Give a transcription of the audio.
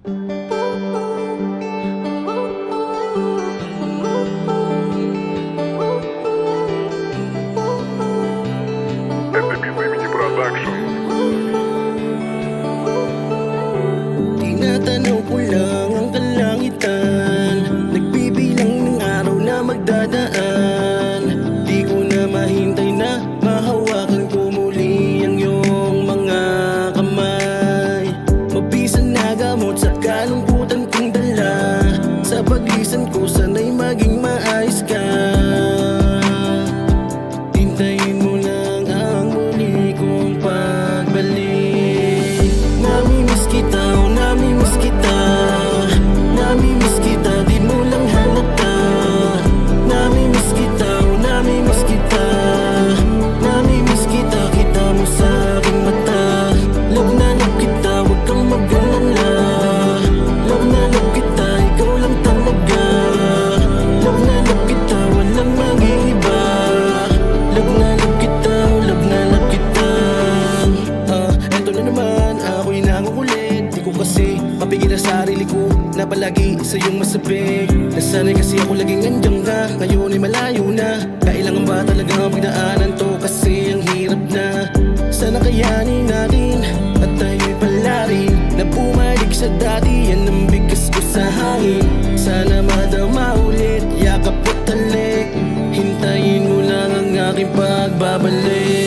Это Безымени Продакшн. Tinatanaw ko lang ang kalangitan, nagbibilang ng araw na magdadaan. Di ko na mahintay na mahawakan ko muli ang iyong mga kamay. Mabisan na gamot sa kalungkutan kong dala, sa paglisan ko sana'y maging maayos ka. Hintayin mo lang ang muli kong pagbalik. Namimiss kita, oh namimiss kita. Namimiss kita, di mo lang halata. Namimiss kita, oh namimiss kita. Namimiss kita, kita mo sa aking mata. Love na love kita, huwag kang mag-alala. Love na love kita, ikaw lang talaga. Love na love kita, walang mag-iiba. Love na love kita, oh love na love kita. Eto na naman, ako'y nangungulit. Di ko kasi mapigil ang sarili ko na palagi sa iyong masabi. Nasanay kasi ako laging andyan ka, ngayon ay malayo na. Kailangan ba talaga magdaanan to kasi ang hirap na. Sana kayanin natin at tayo'y palarin na bumalik sa dati, yan ang bigas ko sa hangin. Sana madama ulit, yakap at talik. Hintayin mo lang ang aking pagbabalik.